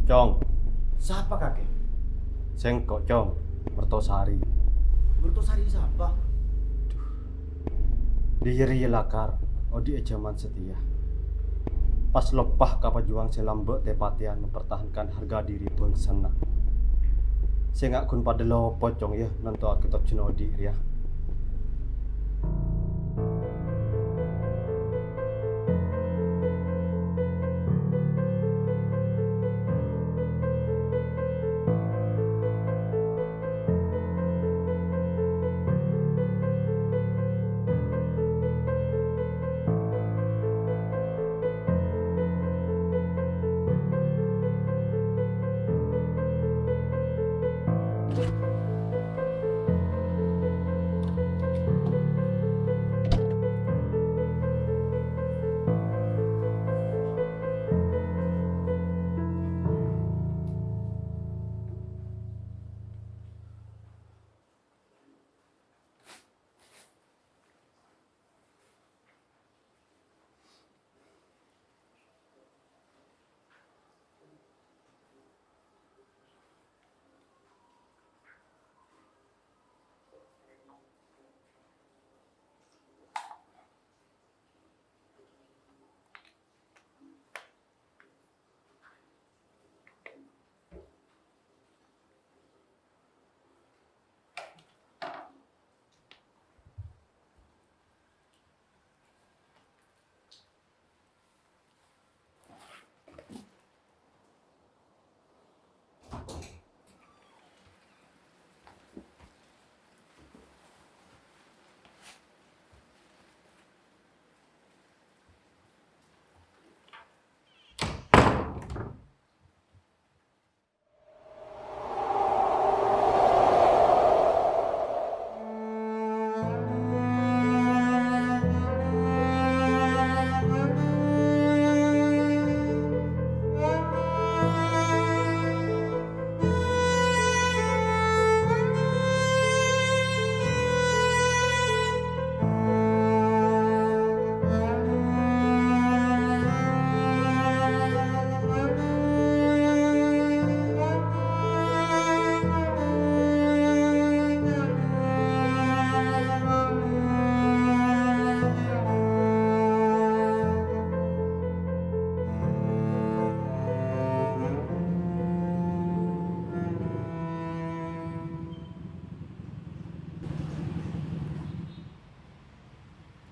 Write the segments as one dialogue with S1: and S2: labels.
S1: Cong,
S2: Siapa kakek?
S1: sengkok Cong, mertosari.
S2: Bertosari siapa?
S1: Diyeri lakar, odi ejaman setia. Pas lepah kapajuang selambek tepatian mempertahankan harga diri bangsana. Saya kun pada lopo Cong ya, nanti kita cenodi ya.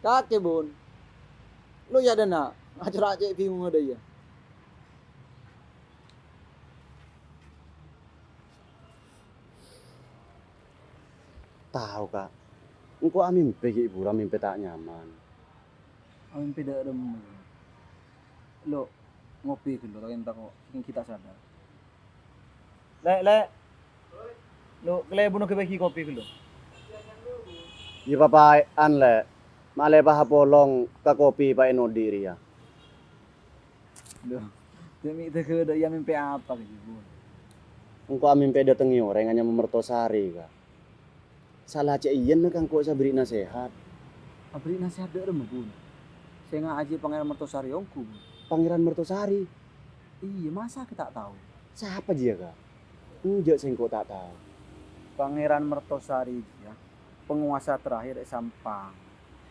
S2: Kakek bun. Lu ya dana. Acara cek bingung ada ya.
S3: Tahu kak, engkau amin pergi ibu, amin tak nyaman.
S2: Amin peda rem. Lo ngopi dulu tak entar kok ingin kita sadar. Le. Lo kele bunuh kebeki kopi dulu.
S3: Iya papa an le, male paha polong ke kopi pak eno diri ya.
S2: Lo. Demi teke ada yang mimpi apa gitu bun.
S3: Engkau amin dateng orang hanya memertosari kak. Salah cek iyan kan kok saya beri nasihat.
S2: Abri nasihat dek rem bun. Saya nggak aja pangeran mertosari ongku bun.
S3: Pangeran Mertosari,
S2: Iya masa kita tahu.
S3: siapa dia kak? Enggak saya kok tak tahu.
S2: Pangeran Mertosari ya. Penguasa terakhir di Sampang.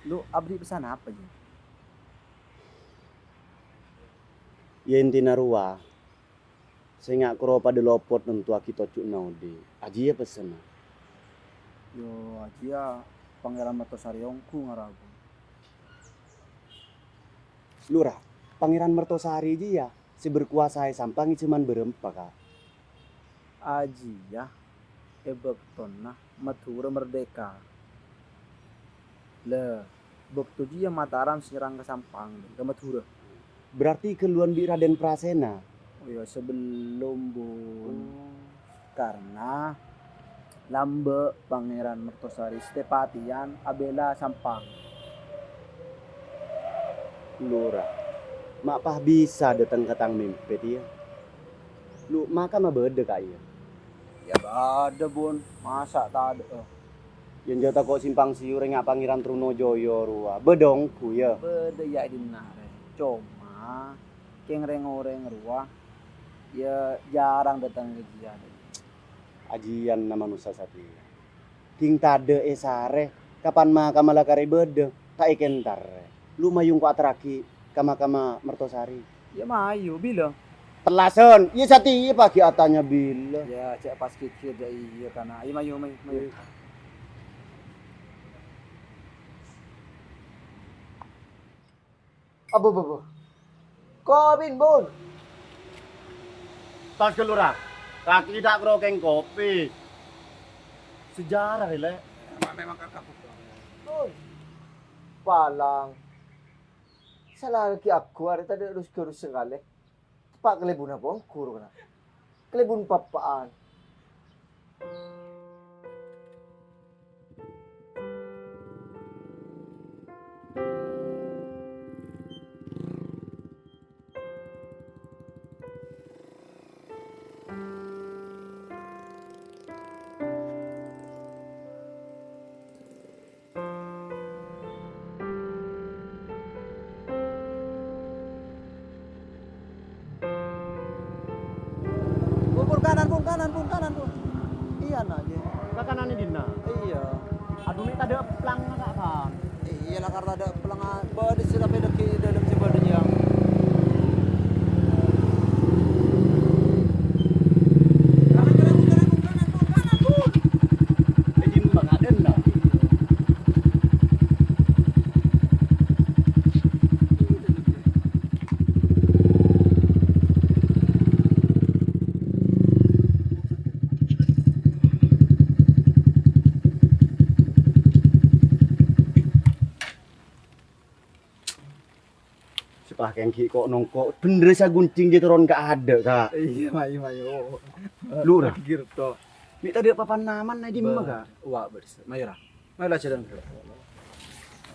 S2: Lu abdi pesan apa ya?
S3: Ya intina ruah. Saya nggak kuro pada lopot nentu kita cuk naudi. Aji ya pesen.
S2: Yo aja Pangeran Mertosari ongku ngarabu.
S3: Lurah, Pangeran Mertosari dia si berkuasa sampang cuman berempat kak.
S2: Aji ya. Ebekton nah Mathura merdeka. Le, bektu dia Mataram serang ke Sampang ke Mathura.
S3: Berarti keluan di Raden Prasena.
S2: Oh ya sebelum bun. Karena lambe Pangeran Mertosari Stepatian Abela Sampang.
S3: Lurah, mak pah bisa datang ke tang mimpi dia. Lu maka mah beda kak ya.
S2: Ya ada bun, masa tak ada.
S3: Yang jata kok simpang siur ngak Pangeran Trunojoyo ruah. Bedongku ya.
S2: Beda ya dinare. Cuma keng reng ruah Ya jarang datang ke dia.
S3: Ajian nama nusa sapi. Ting tade esare kapan ma kamala kare bede tak ikentar. Lu mayung ku atraki kama mertosari.
S2: Ya mayu bila.
S3: Telason, iya sati iya pagi atanya bila.
S2: Ya cek pas kecil dia iya karena iya mayu. Abu. Kau bin bun.
S3: Tas kelurah, kaki tak kerokeng kopi. Sejarah le.
S2: Memang kakak bun. Palang. Salah lagi aku ada tadi urus sekali. Pak kelebun apa? Kurang kena. Kelebun papaan. Kanan pun. Iya nak je.
S3: Ke kanan dina.
S2: Iya.
S3: Aduh ini tadi pelang enggak kan?
S2: Iya lah karena ada pelangan. Bawa di sini deki dalam si badan yang. Kanan pun.
S3: Jadi mbak ada enggak? Pak Kengki kok nongkok bener saya gunting dia turun gak ada kak.
S2: Iya mayu.
S3: Lu dah.
S2: Girto.
S3: Ini tadi papan naman aja mah kak.
S2: Wah bersih. Mayu lah. Mayu lah cadang.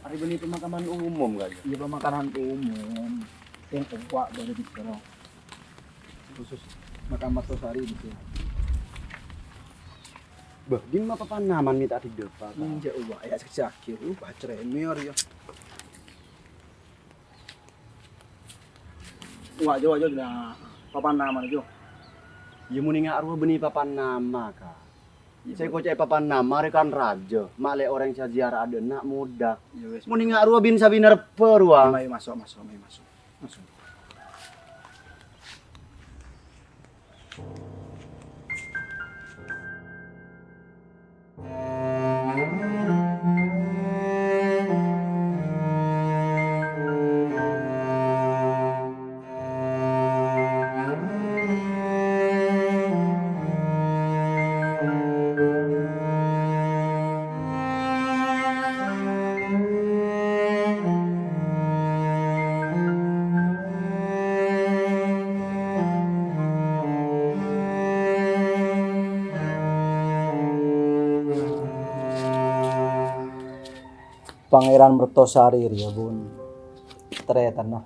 S3: Hari ini pemakaman umum kak.
S2: Iya pemakanan umum. Yang kuat dari di sana. Khusus makam Martosari di sini.
S3: Bah, di mana papan naman minta tidak pak.
S2: Ninja uwa ya sakit. Baca remir ya. Wah jo na papan nama jo.
S3: Ya muni ngak arwah beni papan nama kak. Saya kocek papan nama rekan raja. Male orang saya ziarah ada nak muda.
S2: Ya wes.
S3: Muni ngak arwah bin sabiner perwa.
S2: Mayu masuk. Pangeran Mertosari ya bun. Ternyata nah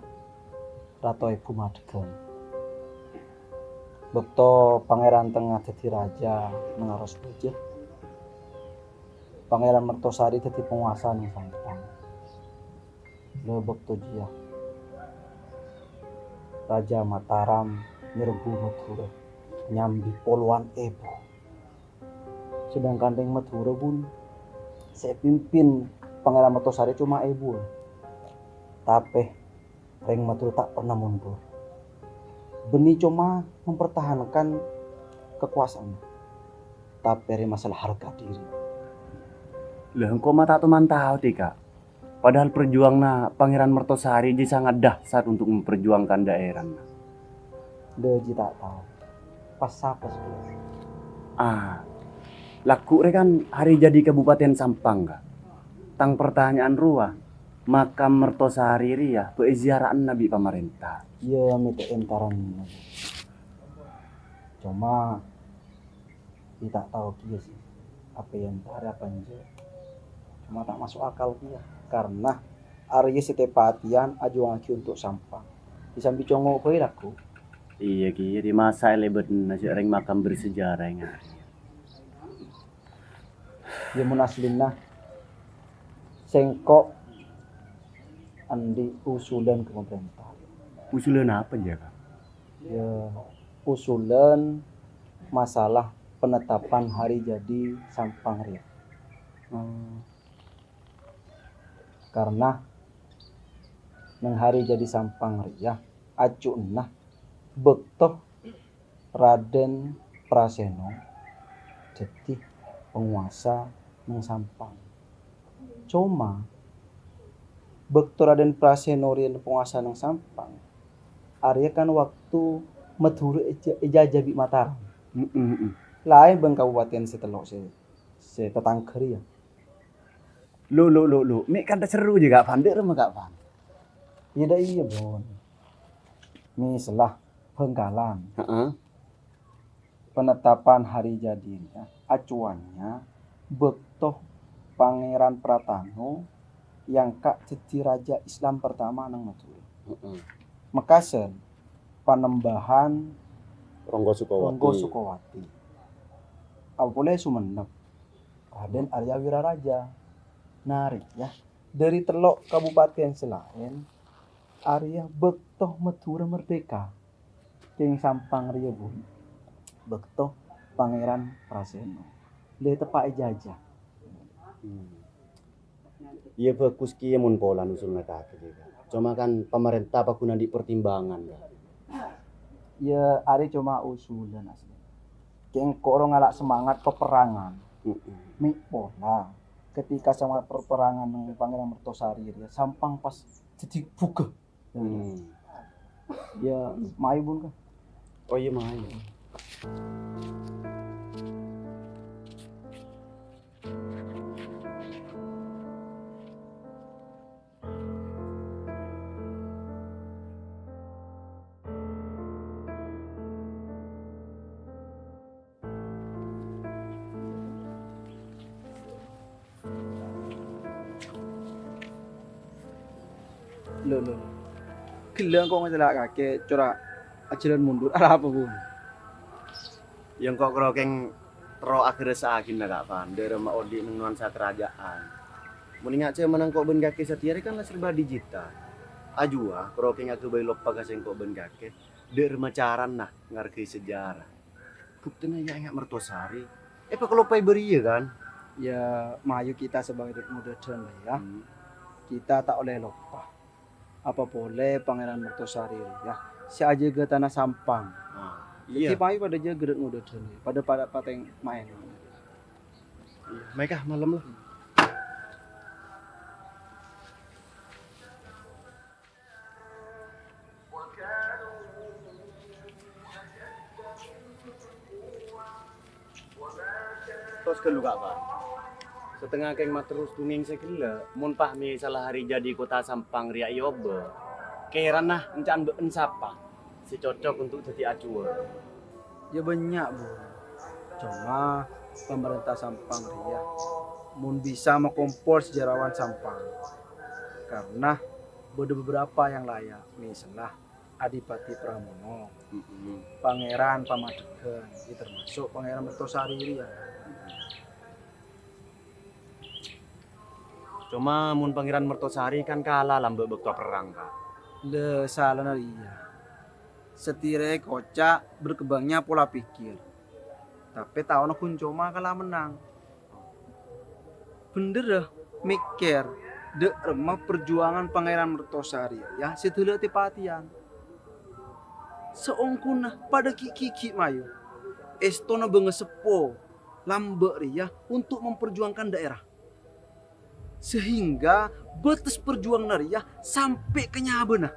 S2: Ratu Ibu Madegan. Bekto pangeran tengah jadi raja mengaros bojo. Pangeran Mertosari jadi penguasa nih Sampang. Lo bekto dia. Raja Mataram nyerbu Madura nyambi poluan Ibu. Sedangkan yang Madura bun saya pimpin Pangeran Mertosari cuma Ibu. Tapi Reng Madura tak pernah mundur. Beni cuma mempertahankan kekuasaan. Tapi dari masalah harga diri.
S3: Lah engkau mata teman tahu tika. Padahal perjuangna Pangeran Mertosari dia sangat dahsyat untuk memperjuangkan daerah.
S2: Deji tak tahu. Pas apa sebenarnya?
S3: Laku kan hari jadi Kabupaten Sampang kak. Tang pertanyaan ruah makam Mertosari ya peiziaraan Nabi pemerintah.
S2: Iya minta entaran. Cuma kita tahu dia sih apa yang harapan dia. Cuma tak masuk akal dia karena Arya setepatian ajuang untuk Sampang. Disambi congok kowe laku.
S3: Iya ki di masa lebet nasi reng makam bersejarah yang
S2: Dia munaslinah sengkok andi usulan ke pemerintah.
S3: usulan apa ya kak?
S2: Ya usulan masalah penetapan hari jadi Sampang Ria. Karena nang hari jadi Sampang Ria acu nah bektoh Raden Praseno jadi penguasa nang Sampang. Cuma bektoh Raden Praseno rian penguasa nang Sampang. Arya kan waktu Madura eja jabi Mataram. Lain bang kabupaten setelok se tetangker ya.
S3: Lu. Mek kan seru juga Pan. Dek rumah Kak Pan.
S2: Iya dah iya bon. Misalnya Penggalan.
S3: Heeh.
S2: Penetapan hari jadinya acuannya bektoh Pangeran Pratano yang kak jadi raja Islam pertama nang Madura.
S3: Heeh.
S2: Mekasen Panembahan
S3: Ronggo Sukowati.
S2: Ronggo Sukowati. Apoleh Sumenep Raden Arya Wiraraja. Narik ya. Dari telok kabupaten selain Arya bektoh Madura merdeka. King Sampang Ria Bu. Bektoh Pangeran Praseno. Le tepak ijazah.
S3: Iya bagus ki mun pola nusulna kaki juga. Cuma kan pemerintah apa guna di pertimbangan ya.
S2: Ya Ari cuma usulan asli. King kok orang ngalak semangat peperangan. Mik pola ketika sama perperangan dengan Pangeran Mertosari ya Sampang pas jadi buka. Ya mai bun kan.
S3: Oh iya mah.
S2: Lo. Gila kok ngelak kakek corak ajaran mundur ada apa bun?
S3: Yang kok krokeng ro akhirnya sakin lah Kak Pan. Dari rumah Odi nang nuansa kerajaan. Mendingan saya menang kok ben kaki setiari kan lah serba digital. Ajua krokeng aku bayi lopa kasih kok ben kaki. Dari macaran nah ngargai sejarah. Buktinya ya ingat Mertosari. Pak kalau pai beri ya kan?
S2: Ya mayu kita sebagai modern lah ya. Kita tak oleh lupa. Apa boleh Pangeran Mertosari ya. Si aja ke tanah Sampang.
S3: Iya.
S2: Jadi mayu pada aja gerak modern pada pateng main.
S3: Iya. Mereka malam lah. Terus ke lu Kak Pan. Setengah keng materus tunging sekila. Mun pahmi salah hari jadi kota Sampang Ria Yobe. Keran nah encan been sapa. Si cocok untuk jadi acuan.
S2: Ya banyak bu. Cuma pemerintah Sampang Ria mun bisa mengompor sejarawan Sampang. Karena ada beberapa yang layak. Misalnya Adipati Pramono, Pangeran Pamadegan, termasuk Pangeran Mertosari Ria.
S3: Cuma mun Pangeran Mertosari kan kalah lambe bekto perang Kak.
S2: Le salah na iya. Setire kocak berkembangnya pola pikir. Tapi tahun kun cuma kalah menang. Bener dah mikir de remah perjuangan Pangeran Mertosari ya setelah tepatian. Seongkuna pada kiki mayu. Estona bengesepo lambe ya untuk memperjuangkan daerah. Sehingga batas perjuangan Ria sampai ke Nyabena.